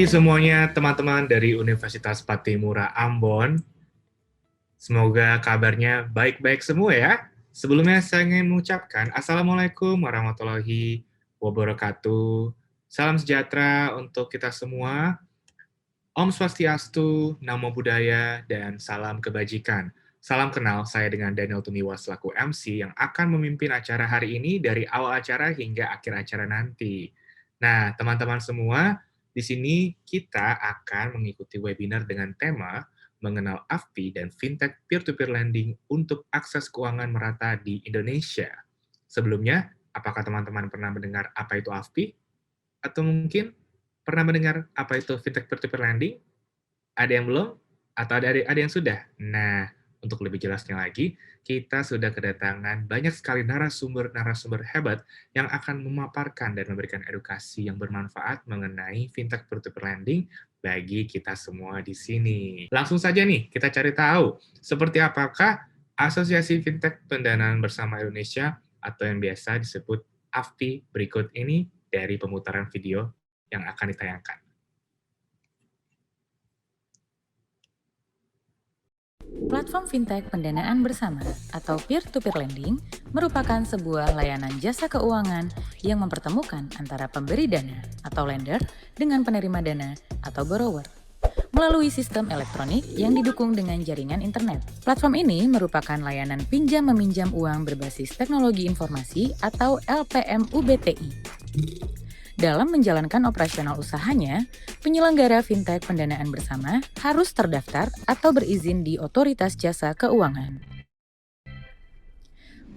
semuanya teman-teman dari Universitas Patimura Ambon. Semoga kabarnya baik-baik semua ya. Sebelumnya saya ingin mengucapkan Assalamualaikum warahmatullahi wabarakatuh. Salam sejahtera untuk kita semua. Om Swastiastu, Namo Buddhaya, dan salam kebajikan. Salam kenal, saya dengan Daniel Tumiwa selaku MC yang akan memimpin acara hari ini dari awal acara hingga akhir acara nanti. Nah, teman-teman semua, di sini kita akan mengikuti webinar dengan tema mengenal AFPI dan Fintech Peer-to-Peer Lending untuk akses keuangan merata di Indonesia. Sebelumnya, apakah teman-teman pernah mendengar apa itu AFPI? Atau mungkin pernah mendengar apa itu Fintech Peer-to-Peer Lending? Ada yang belum? Atau ada yang sudah? Nah, untuk lebih jelasnya lagi, kita sudah kedatangan banyak sekali narasumber-narasumber hebat yang akan memaparkan dan memberikan edukasi yang bermanfaat mengenai fintech peer-to-peer lending bagi kita semua di sini. Langsung saja nih, kita cari tahu seperti apakah Asosiasi Fintech Pendanaan Bersama Indonesia atau yang biasa disebut AFPI berikut ini dari pemutaran video yang akan ditayangkan. Platform fintech pendanaan bersama atau peer-to-peer lending merupakan sebuah layanan jasa keuangan yang mempertemukan antara pemberi dana atau lender dengan penerima dana atau borrower melalui sistem elektronik yang didukung dengan jaringan internet. Platform ini merupakan layanan pinjam-meminjam uang berbasis teknologi informasi atau LPM-UBTI. Dalam menjalankan operasional usahanya, penyelenggara fintech pendanaan bersama harus terdaftar atau berizin di Otoritas Jasa Keuangan.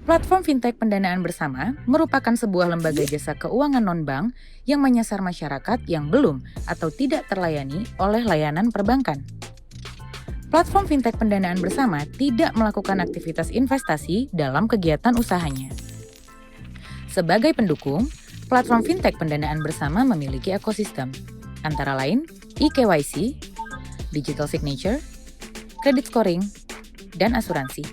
Platform fintech pendanaan bersama merupakan sebuah lembaga jasa keuangan non-bank yang menyasar masyarakat yang belum atau tidak terlayani oleh layanan perbankan. Platform fintech pendanaan bersama tidak melakukan aktivitas investasi dalam kegiatan usahanya. Sebagai pendukung, platform fintech pendanaan bersama memiliki ekosistem, antara lain eKYC, digital signature, credit scoring, dan asuransi.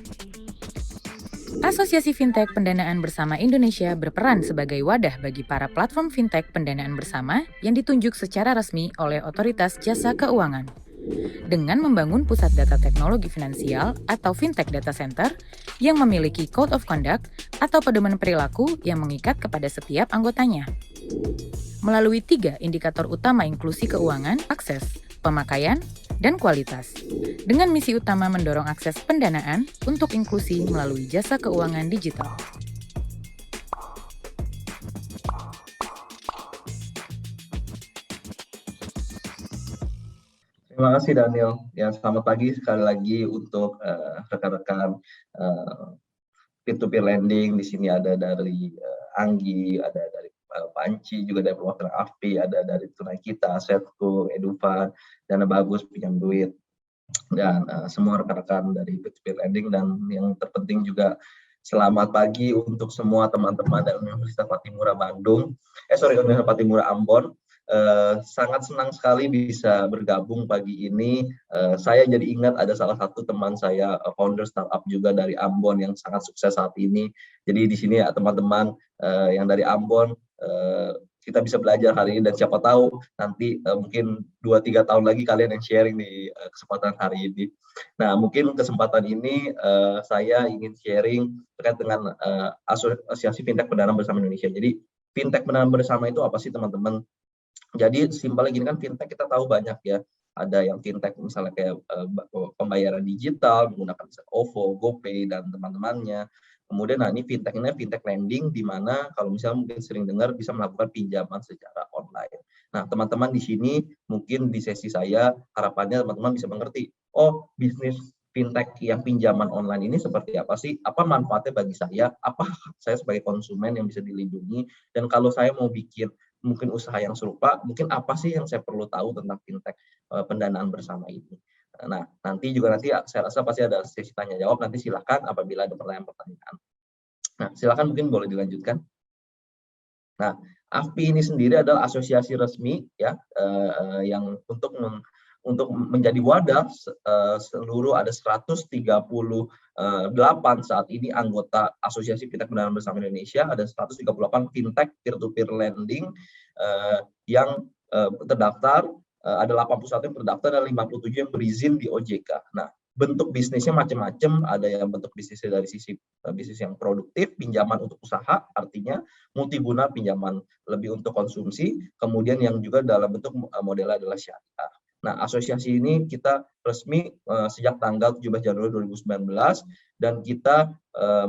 Asosiasi Fintech Pendanaan Bersama Indonesia berperan sebagai wadah bagi para platform fintech pendanaan bersama yang ditunjuk secara resmi oleh Otoritas Jasa Keuangan. Dengan membangun pusat data teknologi finansial atau fintech data center yang memiliki code of conduct atau pedoman perilaku yang mengikat kepada setiap anggotanya. Melalui 3 indikator utama inklusi keuangan, akses, pemakaian, dan kualitas. Dengan misi utama mendorong akses pendanaan untuk inklusi melalui jasa keuangan digital. Terima kasih Daniel. Ya, selamat pagi sekali lagi untuk rekan-rekan peer-to-peer lending. Di sini ada dari Anggi, ada dari Panci, juga dari perwakilan AFPI, ada dari Tunai Kita, Setco, Eduvan, Dana Bagus, Pinjam Duit, dan semua rekan-rekan dari peer-to-peer lending. Dan yang terpenting juga selamat pagi untuk semua teman-teman dari Universitas Patimura Universitas Patimura Ambon. Sangat senang sekali bisa bergabung pagi ini. Saya jadi ingat ada salah satu teman saya, founder startup juga dari Ambon yang sangat sukses saat ini. Jadi di sini ya teman-teman yang dari Ambon, kita bisa belajar hari ini, dan siapa tahu nanti mungkin 2-3 tahun lagi kalian yang sharing di kesempatan hari ini. Nah, mungkin kesempatan ini saya ingin sharing terkait dengan Asosiasi Fintech Pendanaan Bersama Indonesia. Jadi fintech pendanaan bersama itu apa sih teman-teman? Jadi simpelnya gini kan, fintech kita tahu banyak ya. Ada yang fintech misalnya kayak pembayaran digital menggunakan misalnya OVO, GoPay, dan teman-temannya. Kemudian ini fintech lending, di mana kalau misalnya mungkin sering dengar bisa melakukan pinjaman secara online. Nah, teman-teman di sini mungkin di sesi saya harapannya teman-teman bisa mengerti, oh bisnis fintech yang pinjaman online ini seperti apa sih? Apa manfaatnya bagi saya? Apa saya sebagai konsumen yang bisa dilindungi? Dan kalau saya mau bikin mungkin usaha yang serupa, mungkin apa sih yang saya perlu tahu tentang fintech pendanaan bersama ini. Nah, nanti saya rasa pasti ada sesi tanya jawab, nanti silakan apabila ada pertanyaan-pertanyaan. Nah, silakan mungkin boleh dilanjutkan. Nah, AFPI ini sendiri adalah asosiasi resmi ya, yang untuk menjadi wadah seluruh ada 138 saat ini anggota Asosiasi Fintech Pendanaan Bersama Indonesia. Ada 138 fintech peer-to-peer lending yang terdaftar ada 81 yang terdaftar dan 57 yang berizin di OJK. Nah, bentuk bisnisnya macam-macam, ada yang bentuk bisnisnya dari sisi bisnis yang produktif, pinjaman untuk usaha, artinya multiguna pinjaman lebih untuk konsumsi, kemudian yang juga dalam bentuk modelnya adalah syariah. Nah, asosiasi ini kita resmi sejak tanggal 17 Januari 2019 dan kita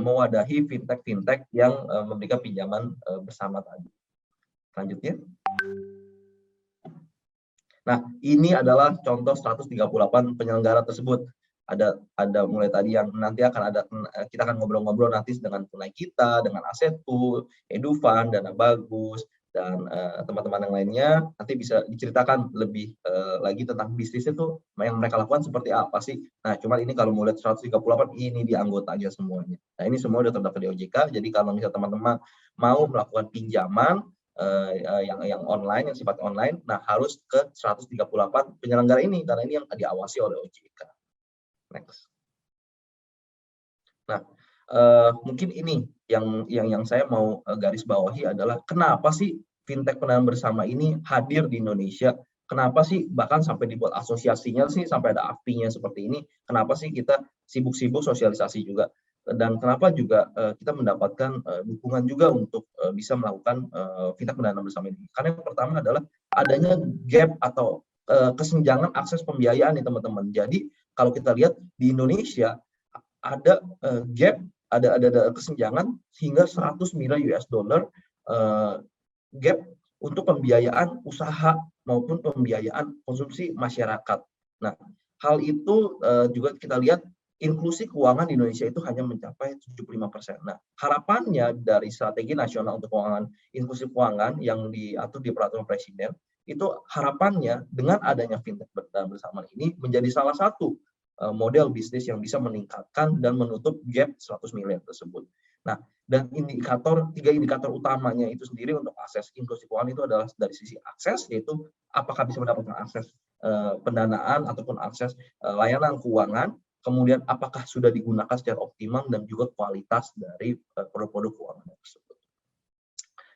mewadahi fintech yang memberikan pinjaman bersama tadi. Selanjutnya. Nah, ini adalah contoh 138 penyelenggara tersebut. Ada mulai tadi yang nanti akan ada, kita akan ngobrol-ngobrol nanti dengan Tunai Kita, dengan Asetku, Edufan, Dana Bagus, dan teman-teman yang lainnya. Nanti bisa diceritakan lebih lagi tentang bisnis itu yang mereka lakukan seperti apa sih. Nah, cuman ini kalau mau lihat 138 ini di anggotanya semuanya. Nah, ini semua sudah terdaftar di OJK. Jadi kalau misalnya teman-teman mau melakukan pinjaman yang online, yang sifat online, nah harus ke 138 penyelenggara ini karena ini yang diawasi oleh OJK. Next. Nah, mungkin ini yang saya mau garis bawahi adalah kenapa sih fintech pendanaan bersama ini hadir di Indonesia? Kenapa sih bahkan sampai dibuat asosiasinya sih, sampai ada API-nya seperti ini? Kenapa sih kita sibuk-sibuk sosialisasi juga? Dan kenapa juga kita mendapatkan dukungan juga untuk bisa melakukan fintech pendanaan bersama ini? Karena yang pertama adalah adanya gap atau kesenjangan akses pembiayaan nih teman-teman. Jadi kalau kita lihat di Indonesia ada gap, ada kesenjangan hingga 100 miliar US dollar gap untuk pembiayaan usaha maupun pembiayaan konsumsi masyarakat. Nah, hal itu juga kita lihat inklusi keuangan di Indonesia itu hanya mencapai 75%. Nah, harapannya dari strategi nasional untuk keuangan inklusi keuangan yang diatur di peraturan presiden, itu harapannya dengan adanya fintech bersama ini menjadi salah satu model bisnis yang bisa meningkatkan dan menutup gap 100 miliar tersebut. Nah, dan tiga indikator utamanya itu sendiri untuk akses inklusi keuangan itu adalah dari sisi akses, yaitu apakah bisa mendapatkan akses pendanaan ataupun akses layanan keuangan, kemudian apakah sudah digunakan secara optimal dan juga kualitas dari produk-produk keuangan tersebut.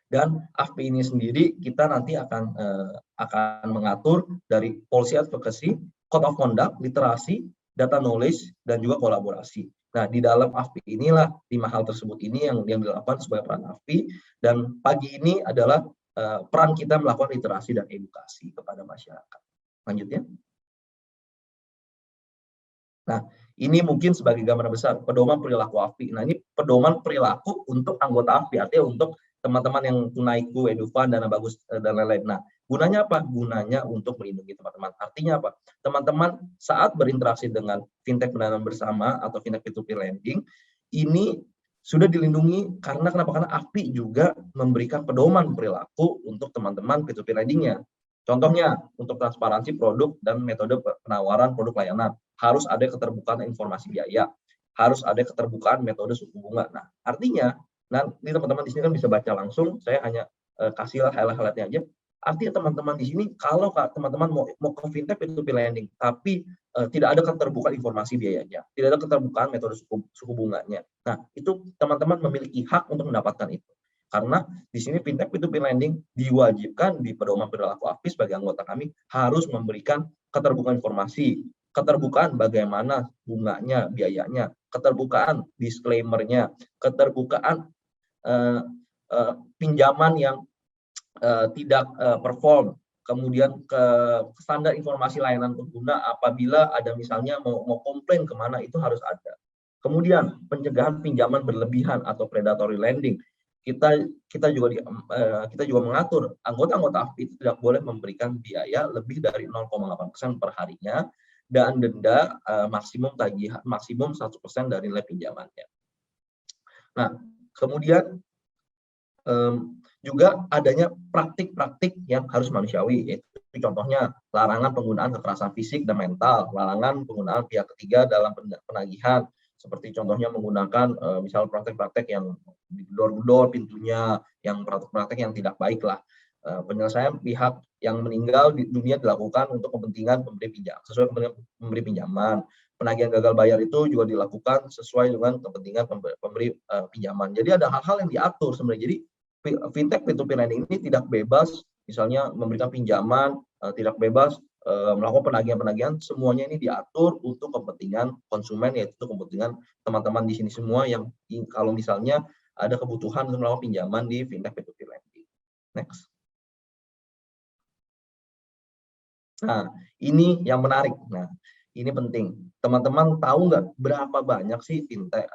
Dan AFPI ini sendiri kita nanti akan mengatur dari policy advocacy, code of conduct, literasi, data knowledge, dan juga kolaborasi. Nah, di dalam AFPI inilah 5 hal tersebut ini yang dilakukan sebagai peran AFPI, dan pagi ini adalah peran kita melakukan literasi dan edukasi kepada masyarakat. Lanjutnya. Nah, ini mungkin sebagai gambaran besar pedoman perilaku AFPI. Nah, ini pedoman perilaku untuk anggota AFPI, artinya untuk teman-teman yang Tunaiku, Edufan, Dana Bagus, dan lain-lain. Nah, gunanya apa? Gunanya untuk melindungi teman-teman. Artinya apa? Teman-teman saat berinteraksi dengan fintech pendanaan bersama atau fintech P2P lending, ini sudah dilindungi karena kenapa? Karena AFPI juga memberikan pedoman perilaku untuk teman-teman P2P lendingnya. Contohnya, untuk transparansi produk dan metode penawaran produk layanan, harus ada keterbukaan informasi biaya, harus ada keterbukaan metode suku bunga. Nah, artinya, nanti teman-teman di sini kan bisa baca langsung, saya hanya kasih highlight-highlightnya aja. Artinya teman-teman di sini, kalau teman-teman mau ke fintech P2P lending, tapi tidak ada keterbukaan informasi biayanya, tidak ada keterbukaan metode suku bunganya. Nah, itu teman-teman memiliki hak untuk mendapatkan itu. Karena di sini fintech P2P lending diwajibkan di pedoman perilaku AFPI sebagai anggota kami harus memberikan keterbukaan informasi, keterbukaan bagaimana bunganya, biayanya, keterbukaan disclaimer-nya, keterbukaan pinjaman yang tidak perform, kemudian ke standar informasi layanan pengguna apabila ada misalnya mau komplain kemana itu harus ada. Kemudian pencegahan pinjaman berlebihan atau predatory lending. Kita juga mengatur anggota-anggota AFPI itu tidak boleh memberikan biaya lebih dari 0,8% per harinya dan denda maksimum tagihan maksimum 1% dari nilai pinjamannya. Nah, kemudian juga adanya praktik-praktik yang harus manusiawi, yaitu contohnya larangan penggunaan kekerasan fisik dan mental, larangan penggunaan pihak ketiga dalam penagihan, seperti contohnya menggunakan misal praktek-praktek yang door-to-door pintunya, yang praktek-praktek yang tidak baik lah. Penyelesaian pihak yang meninggal di dunia dilakukan untuk kepentingan pemberi pinjam, sesuai kepentingan pemberi pinjaman. Penagihan gagal bayar itu juga dilakukan sesuai dengan kepentingan pemberi pinjaman. Jadi ada hal-hal yang diatur sebenarnya. Jadi fintech P2P lending ini tidak bebas, misalnya memberikan pinjaman, tidak bebas melakukan penagihan-penagihan, semuanya ini diatur untuk kepentingan konsumen, yaitu kepentingan teman-teman di sini semua yang kalau misalnya ada kebutuhan untuk melakukan pinjaman di fintech peer-to-peer lending. Next. Nah, ini yang menarik. Nah, ini penting. Teman-teman tahu nggak berapa banyak sih fintech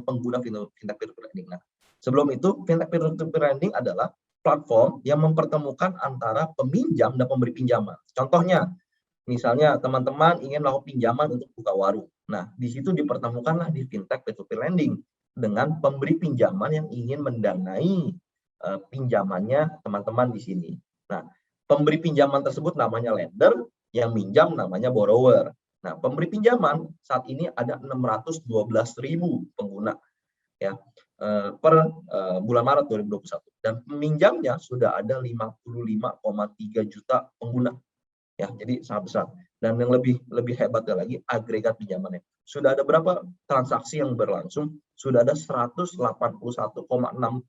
pengguna fintech peer-to-peer lending? Nah, sebelum itu fintech peer-to-peer lending adalah platform yang mempertemukan antara peminjam dan pemberi pinjaman. Contohnya, misalnya teman-teman ingin melakukan pinjaman untuk buka warung. Nah, di situ dipertemukanlah di fintech peer-to-peer lending dengan pemberi pinjaman yang ingin mendanai pinjamannya teman-teman di sini. Nah, pemberi pinjaman tersebut namanya lender, yang minjam namanya borrower. Nah, pemberi pinjaman saat ini ada 612.000 pengguna ya per bulan Maret 2021, dan peminjamnya sudah ada 55,3 juta pengguna. Ya, jadi sangat besar. Dan yang lebih hebatnya lagi, agregat pinjamannya. Sudah ada berapa transaksi yang berlangsung? Sudah ada 181,6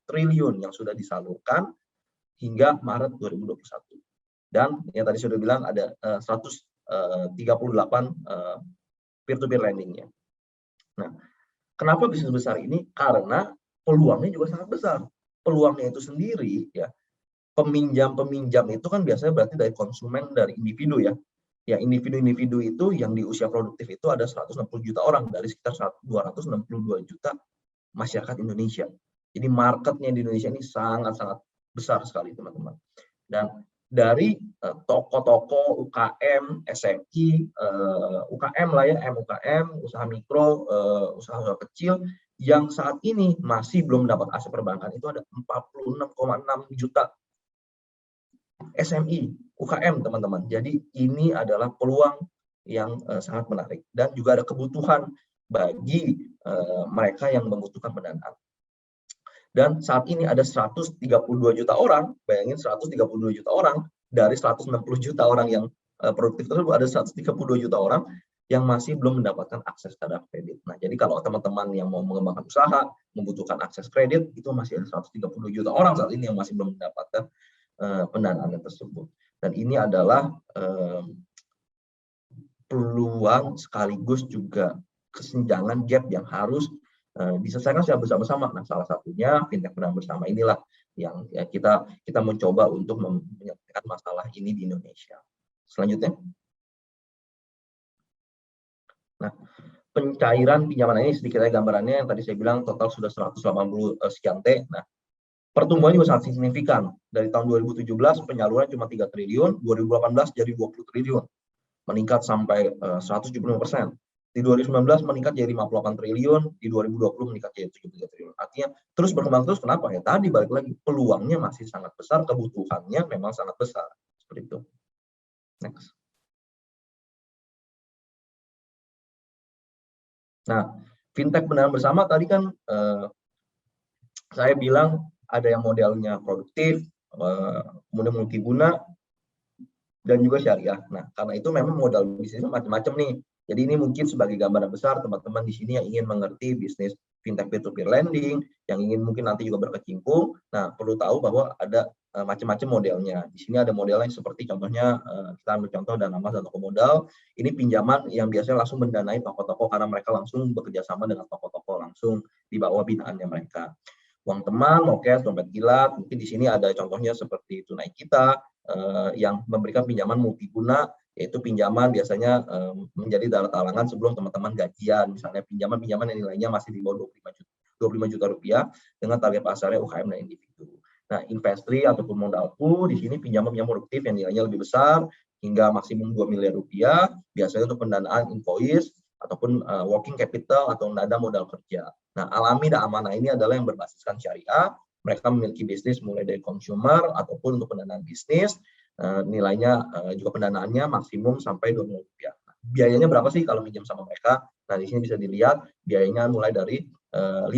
triliun yang sudah disalurkan hingga Maret 2021. Dan yang tadi sudah bilang ada 138 peer-to-peer lending-nya. Nah, kenapa bisa sebesar ini? Karena peluangnya juga sangat besar. Peluangnya itu sendiri ya, peminjam itu kan biasanya berarti dari konsumen, dari individu ya. Ya, individu-individu itu yang di usia produktif itu ada 160 juta orang dari sekitar 262 juta masyarakat Indonesia. Jadi marketnya di Indonesia ini sangat-sangat besar sekali, teman-teman. Dan dari toko-toko UKM, SMI, UKM lah ya, MUKM, usaha mikro, usaha kecil yang saat ini masih belum mendapat aset perbankan itu ada 46,6 juta SMI, UKM, teman-teman. Jadi ini adalah peluang yang sangat menarik, dan juga ada kebutuhan bagi mereka yang membutuhkan pendanaan. Dan saat ini ada 132 juta orang, bayangin 132 juta orang dari 160 juta orang yang produktif tersebut, ada 132 juta orang yang masih belum mendapatkan akses terhadap kredit. Nah, jadi kalau teman-teman yang mau mengembangkan usaha, membutuhkan akses kredit, itu masih ada 132 juta orang saat ini yang masih belum mendapatkan pendanaan tersebut. Dan ini adalah peluang sekaligus juga kesenjangan gap yang harus diselesaikan secara bersama-sama. Nah, salah satunya fintech pendanaan bersama inilah yang ya, kita mencoba untuk menyelesaikan masalah ini di Indonesia. Selanjutnya. Nah, pencairan pinjaman ini sedikit aja gambarannya, yang tadi saya bilang total sudah 180 sekian T. Nah, pertumbuhan juga sangat signifikan. Dari tahun 2017 penyaluran cuma 3 triliun, 2018 jadi 20 triliun. Meningkat sampai 175%. Di 2019 meningkat jadi 58 triliun, di 2020 meningkat jadi 73 triliun. Artinya terus berkembang terus. Kenapa? Ya tadi balik lagi, peluangnya masih sangat besar, kebutuhannya memang sangat besar. Seperti itu. Next. Nah, fintech pendanaan bersama tadi kan saya bilang ada yang modelnya produktif, kemudian multiguna, dan juga syariah. Nah, karena itu memang modal bisnisnya macam-macam nih. Jadi ini mungkin sebagai gambaran besar teman-teman di sini yang ingin mengerti bisnis fintech peer-to-peer lending, yang ingin mungkin nanti juga berkecimpung. Nah, perlu tahu bahwa ada macam-macam modelnya. Di sini ada modelnya seperti contohnya kita ambil contoh Dana Mas dan Toko Modal. Ini pinjaman yang biasanya langsung mendanai toko-toko karena mereka langsung bekerja sama dengan toko-toko langsung di bawah binaannya mereka. Uang teman, Mokes, dompet kilat. Mungkin di sini ada contohnya seperti Tunai Kita yang memberikan pinjaman multiguna, yaitu pinjaman biasanya menjadi dana talangan sebelum teman-teman gajian. Misalnya pinjaman-pinjaman yang nilainya masih di bawah 25 juta rupiah dengan target pasarnya UKM dan individu. Nah, Investri ataupun Modalku di sini pinjaman produktif yang nilainya lebih besar hingga maksimum 2 miliar rupiah, biasanya untuk pendanaan invoice ataupun working capital atau nada modal kerja. Nah, Alami dan Amanah ini adalah yang berbasiskan syariah. Mereka memiliki bisnis mulai dari consumer ataupun untuk pendanaan bisnis, nilainya juga pendanaannya maksimum sampai 2 miliar rupiah. Nah, biayanya berapa sih kalau minjem sama mereka? Nah, di sini bisa dilihat biayanya mulai dari 5%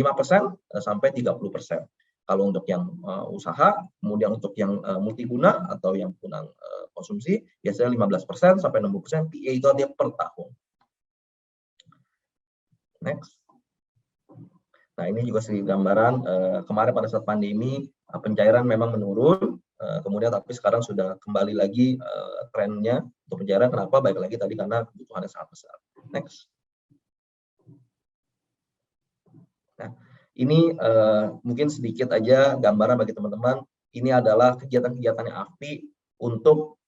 sampai 30%. Kalau untuk yang usaha, kemudian untuk yang multiguna atau yang punang konsumsi, biasanya 15% sampai 60%, PA itu artinya per tahun. Next. Nah, ini juga sedikit gambaran kemarin pada saat pandemi pencairan memang menurun, kemudian tapi sekarang sudah kembali lagi trennya untuk pencairan. Kenapa? Baik lagi tadi karena kebutuhannya sangat besar. Next. Nah, ini mungkin sedikit aja gambaran bagi teman-teman. Ini adalah kegiatan-kegiatan yang AFPI untuk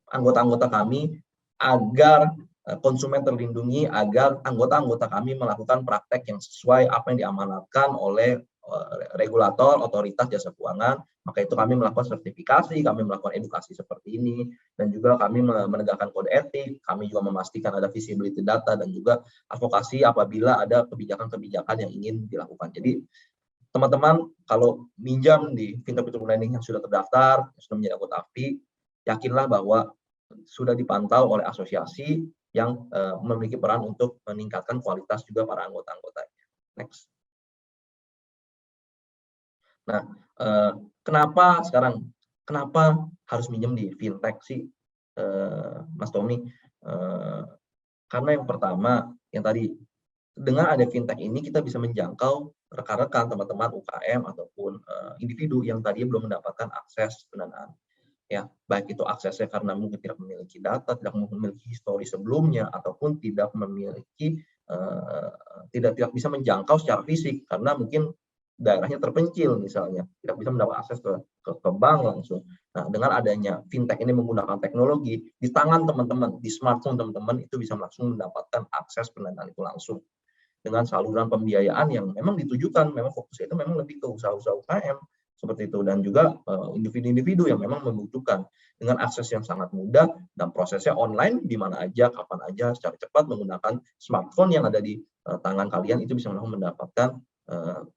anggota-anggota kami agar konsumen terlindungi, agar anggota-anggota kami melakukan praktek yang sesuai apa yang diamanatkan oleh regulator, otoritas jasa keuangan. Maka itu kami melakukan sertifikasi, kami melakukan edukasi seperti ini, dan juga kami menegakkan kode etik, kami juga memastikan ada visibility data, dan juga advokasi apabila ada kebijakan-kebijakan yang ingin dilakukan. Jadi teman-teman kalau minjam di fintech peer-to-peer lending yang sudah terdaftar, yang sudah menjadi anggota AFPI, yakinlah bahwa sudah dipantau oleh asosiasi yang memiliki peran untuk meningkatkan kualitas juga para anggota-anggotanya. Next. Nah, kenapa harus minjem di fintech sih, Mas Tommy? Karena yang pertama, yang tadi, dengan ada fintech ini kita bisa menjangkau rekan-rekan, teman-teman UKM ataupun individu yang tadi belum mendapatkan akses pendanaan. Ya, baik itu aksesnya karena mungkin tidak memiliki data, tidak memiliki histori sebelumnya, ataupun tidak memiliki tidak bisa menjangkau secara fisik karena mungkin daerahnya terpencil misalnya, tidak bisa mendapat akses ke bank langsung. Nah, dengan adanya fintech ini menggunakan teknologi di tangan teman-teman, di smartphone teman-teman itu bisa langsung mendapatkan akses pendanaan itu langsung dengan saluran pembiayaan yang memang ditujukan, memang fokusnya itu memang lebih ke usaha-usaha UKM seperti itu, dan juga individu-individu yang memang membutuhkan dengan akses yang sangat mudah dan prosesnya online di mana aja, kapan aja, secara cepat menggunakan smartphone yang ada di tangan kalian itu bisa langsung mendapatkan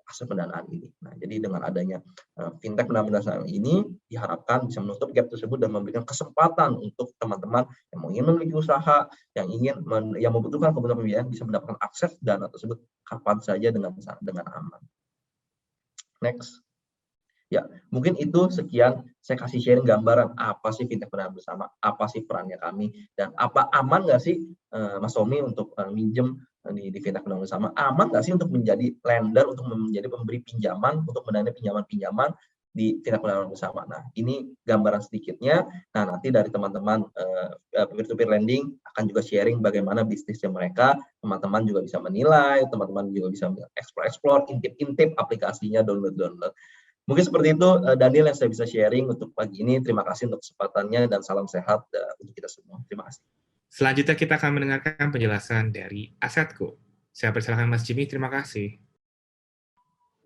akses pendanaan ini. Nah, jadi dengan adanya fintech pendanaan ini diharapkan bisa menutup gap tersebut dan memberikan kesempatan untuk teman-teman yang ingin memiliki usaha, yang membutuhkan kebutuhan pembiayaan bisa mendapatkan akses dana tersebut kapan saja dengan aman. Next. Ya, mungkin itu sekian saya kasih sharing gambaran apa sih fintech pendanaan bersama, apa sih perannya kami, dan apa aman nggak sih Mas Tommy untuk minjem di fintech pendanaan bersama, aman nggak sih untuk menjadi lender, untuk menjadi pemberi pinjaman, untuk mendanai pinjaman-pinjaman di fintech pendanaan bersama. Nah, ini gambaran sedikitnya. Nah, nanti dari teman-teman peer-to-peer lending akan juga sharing bagaimana bisnisnya mereka, teman-teman juga bisa menilai, teman-teman juga bisa explore, intip-intip aplikasinya, download. Mungkin seperti itu Daniel yang saya bisa sharing untuk pagi ini. Terima kasih untuk kesempatannya dan salam sehat untuk kita semua. Terima kasih. Selanjutnya kita akan mendengarkan penjelasan dari Asetku. Saya persilakan Mas Jimmy, terima kasih.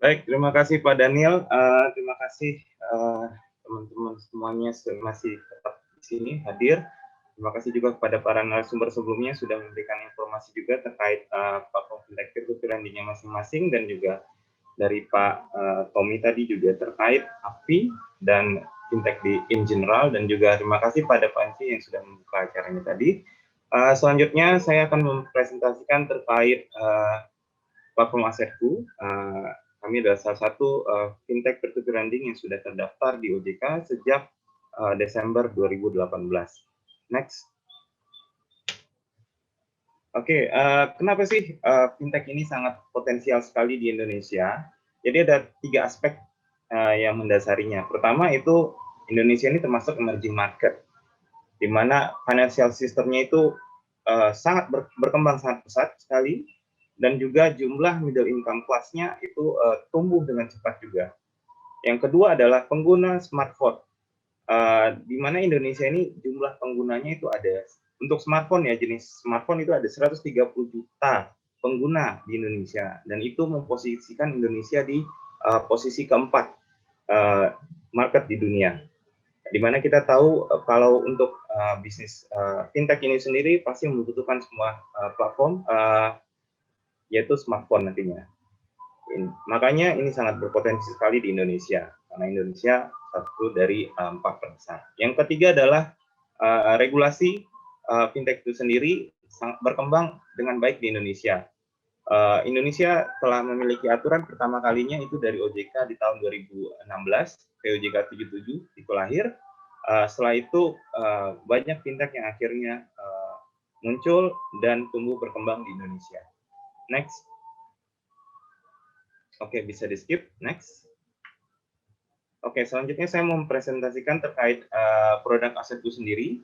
Baik, terima kasih Pak Daniel. Terima kasih teman-teman semuanya masih tetap di sini hadir. Terima kasih juga kepada para narasumber sebelumnya sudah memberikan informasi juga terkait platform fintech peer-to-peer lending-nya masing-masing, dan juga dari Pak Tommy tadi juga terkait AFPI dan fintech in general, dan juga terima kasih pada Panci yang sudah membuka acaranya tadi. Selanjutnya saya akan mempresentasikan terkait platform Asetku. Kami adalah salah satu fintech peer-to-peer lending yang sudah terdaftar di OJK sejak Desember 2018. Next. Oke, kenapa sih fintech ini sangat potensial sekali di Indonesia? Jadi ada 3 aspek yang mendasarinya. Pertama itu Indonesia ini termasuk emerging market, di mana financial system-nya itu sangat berkembang sangat pesat sekali, dan juga jumlah middle income class-nya itu tumbuh dengan cepat juga. Yang kedua adalah pengguna smartphone, di mana Indonesia ini jumlah penggunanya itu ada, untuk smartphone ya, jenis smartphone itu ada 130 juta pengguna di Indonesia, dan itu memposisikan Indonesia di posisi keempat market di dunia. Di mana kita tahu kalau untuk bisnis fintech ini sendiri pasti membutuhkan semua platform, yaitu smartphone nantinya. Makanya ini sangat berpotensi sekali di Indonesia, karena Indonesia satu dari 4 terbesar. Yang ketiga adalah regulasi fintech itu sendiri sangat berkembang dengan baik di Indonesia. Indonesia telah memiliki aturan pertama kalinya itu dari OJK di tahun 2016, POJK 77 itu lahir. Setelah itu banyak fintech yang akhirnya muncul dan tumbuh berkembang di Indonesia. Next. Oke, bisa di skip. Next. Oke, selanjutnya saya mau mempresentasikan terkait produk asetku sendiri.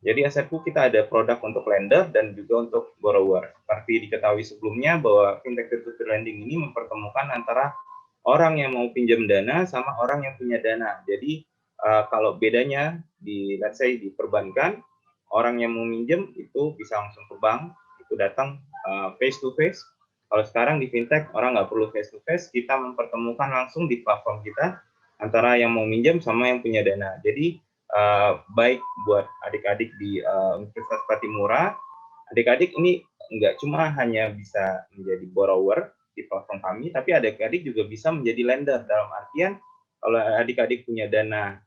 Jadi asetku kita ada produk untuk lender dan juga untuk borrower. Seperti diketahui sebelumnya bahwa fintech peer-to-peer lending ini mempertemukan antara orang yang mau pinjam dana sama orang yang punya dana. Jadi kalau bedanya di let's say di perbankan, orang yang mau minjem itu bisa langsung ke bank, itu datang face to face. Kalau sekarang di fintech orang nggak perlu face to face, kita mempertemukan langsung di platform kita antara yang mau minjem sama yang punya dana. Jadi baik buat adik-adik di Universitas Patimura, adik-adik ini nggak cuma hanya bisa menjadi borrower di platform kami, tapi adik-adik juga bisa menjadi lender. Dalam artian kalau adik-adik punya dana,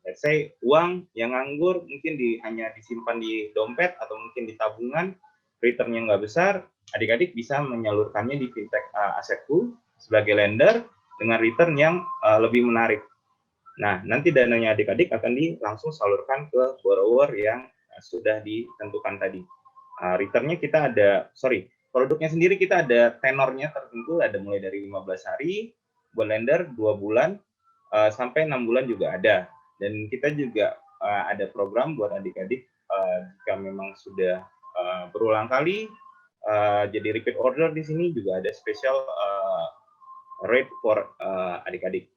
let's say uang yang nganggur mungkin hanya disimpan di dompet atau mungkin di tabungan, returnnya nggak besar, adik-adik bisa menyalurkannya di fintech asetku sebagai lender dengan return yang lebih menarik. Nah, nanti dananya adik-adik akan langsung salurkan ke borrower yang sudah ditentukan tadi. Returnnya kita ada, produknya sendiri kita ada tenornya tertentu, ada mulai dari 15 hari, buat lender 2 bulan, sampai 6 bulan juga ada. Dan kita juga ada program buat adik-adik jika memang sudah berulang kali, jadi repeat order di sini juga ada special rate for adik-adik.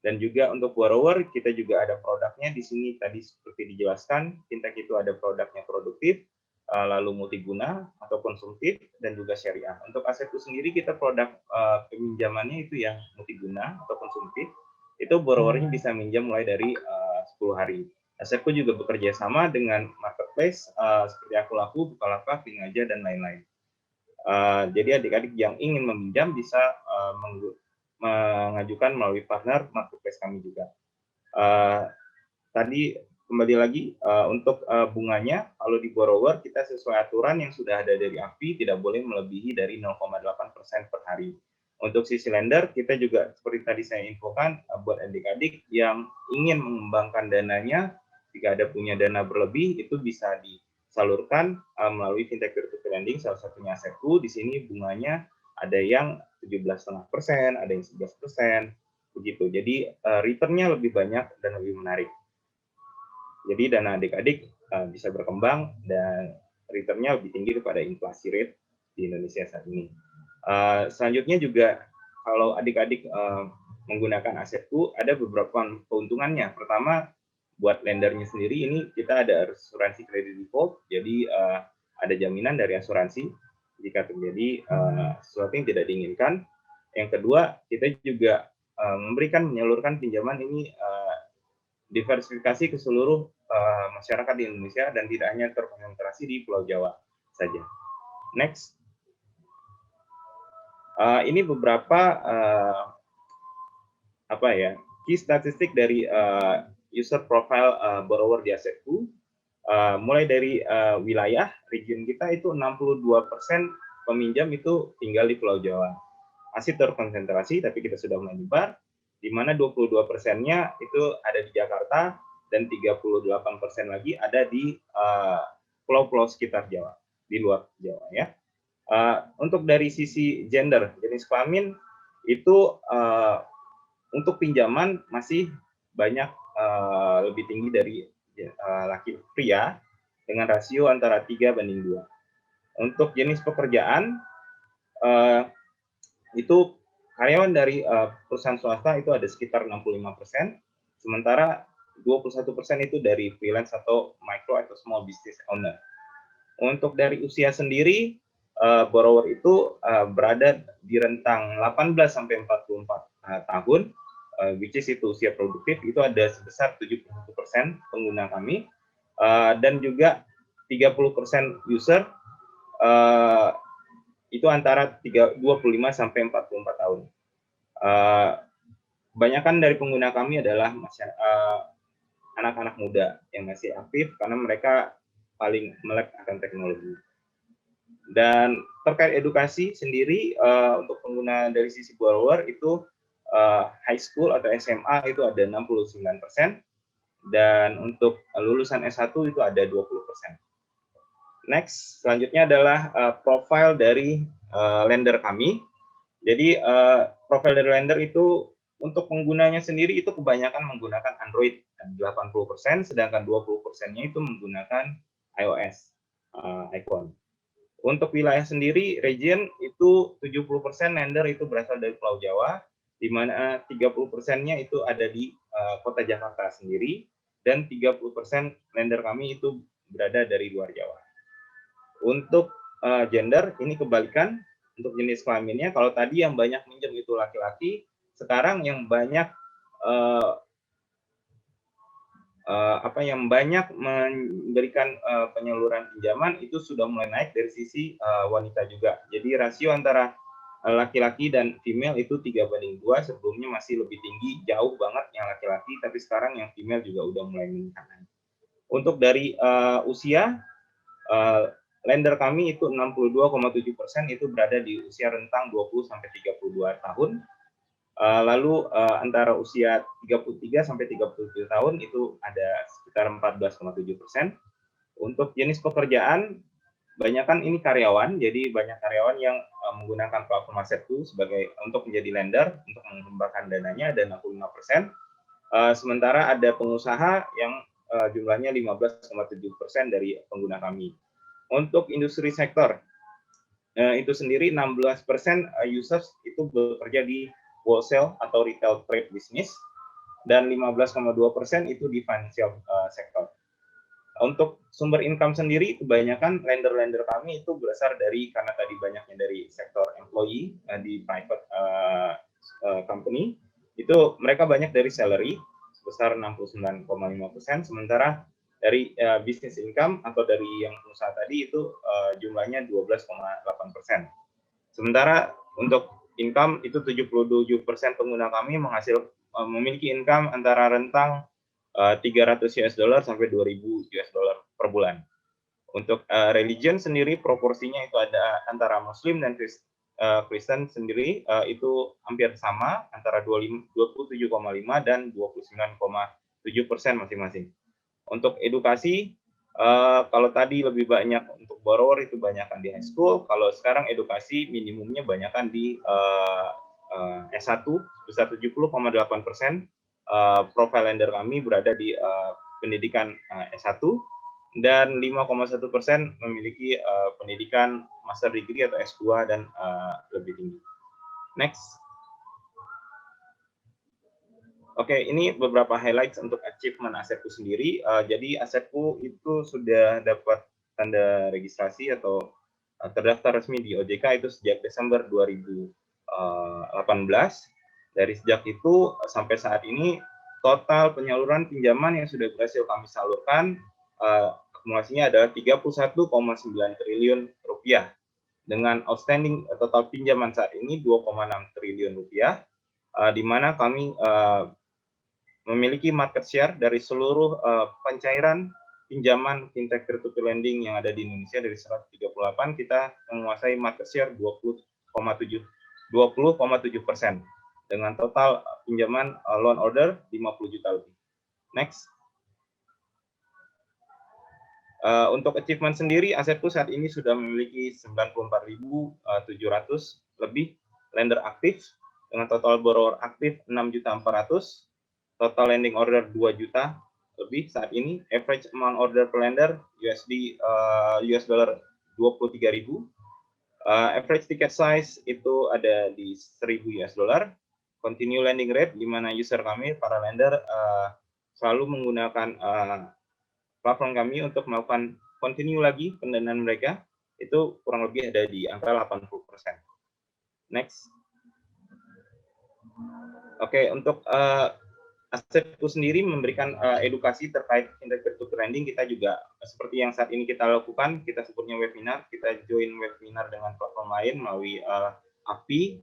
Dan juga untuk borrower, kita juga ada produknya di sini. Tadi seperti dijelaskan, fintech itu ada produknya produktif, lalu multiguna atau konsumtif, dan juga syariah. Untuk asetku sendiri, kita produk peminjamannya itu yang multiguna atau konsumtif. Itu borrowernya bisa minjam mulai dari 10 hari. Asetku juga bekerja sama dengan marketplace seperti Akulaku, Bukalapak, Lingaja, dan lain-lain. Jadi adik-adik yang ingin meminjam bisa mengajukan melalui partner marketplace kami juga. Tadi kembali lagi untuk bunganya, kalau di borrower kita sesuai aturan yang sudah ada dari AFI tidak boleh melebihi dari 0,8% per hari. Untuk sisi lender kita juga seperti tadi saya infokan buat adik-adik yang ingin mengembangkan dananya, jika ada punya dana berlebih itu bisa disalurkan melalui fintech peer-to-peer lending, salah satunya asetku. Di sini bunganya ada yang 17,5%, ada yang 11%, begitu. Jadi returnnya lebih banyak dan lebih menarik. Jadi dana adik-adik bisa berkembang dan returnnya lebih tinggi daripada inflasi rate di Indonesia saat ini. Selanjutnya juga kalau adik-adik menggunakan asetku ada beberapa keuntungannya. Pertama, buat lendernya sendiri ini kita ada asuransi kredit default, jadi ada jaminan dari asuransi jika terjadi sesuatu yang tidak diinginkan. Yang kedua, kita juga menyalurkan pinjaman ini diversifikasi ke seluruh masyarakat di Indonesia dan tidak hanya terkonsentrasi di Pulau Jawa saja. Next. Ini beberapa key statistik dari user profile borrower di asetku. Mulai dari wilayah, region kita itu 62% peminjam itu tinggal di Pulau Jawa. Masih terkonsentrasi, tapi kita sudah menyebar, di mana 22%-nya itu ada di Jakarta, dan 38% lagi ada di pulau-pulau sekitar Jawa, di luar Jawa ya. Untuk dari sisi gender, jenis kelamin, itu untuk pinjaman masih banyak lebih tinggi dari laki pria dengan rasio antara 3:2. Untuk jenis pekerjaan itu karyawan dari perusahaan swasta itu ada sekitar 65%, sementara 21% itu dari freelance atau micro atau small business owner. Untuk dari usia sendiri, borrower itu berada di rentang 18 sampai 44 tahun, which is itu usia produktif, itu ada sebesar 71% pengguna kami, dan juga 30% user itu antara 25 sampai 44 tahun. Kebanyakan dari pengguna kami adalah anak-anak muda yang masih aktif karena mereka paling melek akan teknologi. Dan terkait edukasi sendiri, untuk pengguna dari sisi borrower itu high school atau SMA itu ada 69%, dan untuk lulusan S1 itu ada 20%. Next, selanjutnya adalah profile dari lender kami. Jadi profile dari lender itu untuk penggunanya sendiri itu kebanyakan menggunakan Android 80%, sedangkan 20%-nya itu menggunakan iOS, iPhone. Untuk wilayah sendiri, region itu 70% lender itu berasal dari Pulau Jawa, di mana 30%-nya itu ada di Kota Jakarta sendiri, dan 30% lender kami itu berada dari luar Jawa. Untuk gender, ini kebalikan. Untuk jenis kelaminnya, kalau tadi yang banyak minjem itu laki-laki, sekarang yang banyak memberikan penyaluran pinjaman itu sudah mulai naik dari sisi wanita juga. Jadi rasio antara laki-laki dan female itu 3:2, sebelumnya masih lebih tinggi, jauh banget yang laki-laki, tapi sekarang yang female juga udah mulai meningkat. Untuk dari usia, lender kami itu 62,7% itu berada di usia rentang 20 sampai 32 tahun. Lalu antara usia 33 sampai 37 tahun itu ada sekitar 14,7%. Untuk jenis pekerjaan, banyakan ini karyawan, jadi banyak karyawan yang menggunakan platform Asetku sebagai untuk menjadi lender untuk mengembangkan dananya, ada 65%. Sementara ada pengusaha yang jumlahnya 15,7% dari pengguna kami. Untuk industri sektor, itu sendiri 16% users itu bekerja di wholesale atau retail trade business, dan 15,2% itu di financial sector. Untuk sumber income sendiri, kebanyakan lender-lender kami itu berasal dari, karena tadi banyaknya dari sektor employee di private company, itu mereka banyak dari salary sebesar 69,5%, sementara dari business income atau dari yang pengusaha tadi itu jumlahnya 12,8%. Sementara untuk income itu 77% pengguna kami memiliki income antara rentang $300 sampai $2.000 per bulan. Untuk religion sendiri proporsinya itu ada antara Muslim dan Kristen sendiri itu hampir sama, antara 27,5 dan 29,7% masing-masing. Untuk edukasi, kalau tadi lebih banyak untuk borrower itu banyakkan di high school, kalau sekarang edukasi minimumnya banyakkan di S1 sebesar 70,8%. Profil lender kami berada di pendidikan S1, dan 5,1% memiliki pendidikan master degree atau S2 dan lebih tinggi. Next. Oke, ini beberapa highlights untuk achievement Asetku sendiri. Jadi Asetku itu sudah dapat tanda registrasi atau terdaftar resmi di OJK itu sejak Desember 2018. Dari sejak itu sampai saat ini total penyaluran pinjaman yang sudah berhasil kami salurkan akumulasinya adalah 31,9 triliun rupiah, dengan outstanding total pinjaman saat ini 2,6 triliun rupiah, di mana kami memiliki market share dari seluruh pencairan pinjaman fintech peer-to-peer lending yang ada di Indonesia. Dari 138 kita menguasai market share 20,7% dengan total pinjaman loan order 50 juta lebih. Next. Untuk achievement sendiri, Asetku saat ini sudah memiliki 94.700 lebih lender aktif, dengan total borrower aktif 6.400.000, total lending order 2 juta lebih saat ini, average amount order per lender US dollar 23.000, average ticket size itu ada di 1.000 US dollar, continue lending rate, di mana user kami, para lender, selalu menggunakan platform kami untuk melakukan continue lagi pendanaan mereka, itu kurang lebih ada di angka 80%. Next. Oke, untuk Asetku sendiri memberikan edukasi terkait fintech peer-to-peer lending. Kita juga seperti yang saat ini kita lakukan, kita sebutnya webinar, kita join webinar dengan platform lain melalui API,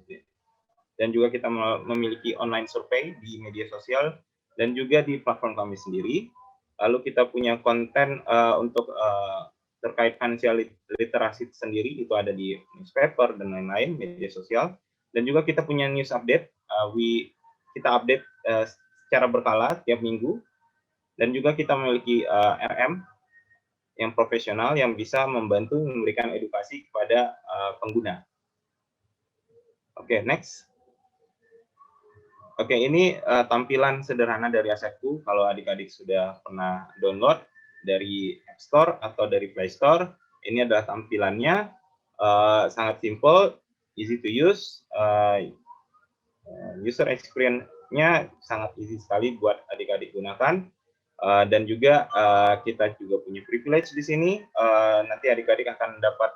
dan juga kita memiliki online survei di media sosial dan juga di platform kami sendiri. Lalu kita punya konten untuk terkait financial literasi sendiri, itu ada di newspaper dan lain-lain, media sosial. Dan juga kita punya news update, kita update secara berkala tiap minggu, dan juga kita memiliki RM yang profesional yang bisa membantu memberikan edukasi kepada pengguna. Oke, next. Oke, ini tampilan sederhana dari Asetku. Kalau adik-adik sudah pernah download dari App Store atau dari Play Store, ini adalah tampilannya. Sangat simple, easy to use. User experience-nya sangat easy sekali buat adik-adik gunakan. Dan juga kita juga punya privilege di sini. Nanti adik-adik akan dapat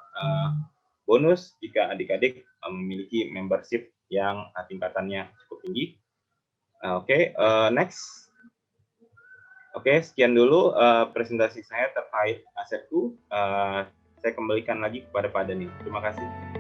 bonus jika adik-adik memiliki membership yang tingkatannya cukup tinggi. Oke, next. Oke, sekian dulu presentasi saya terkait Asetku. Saya kembalikan lagi kepada Pak Dani. Terima kasih.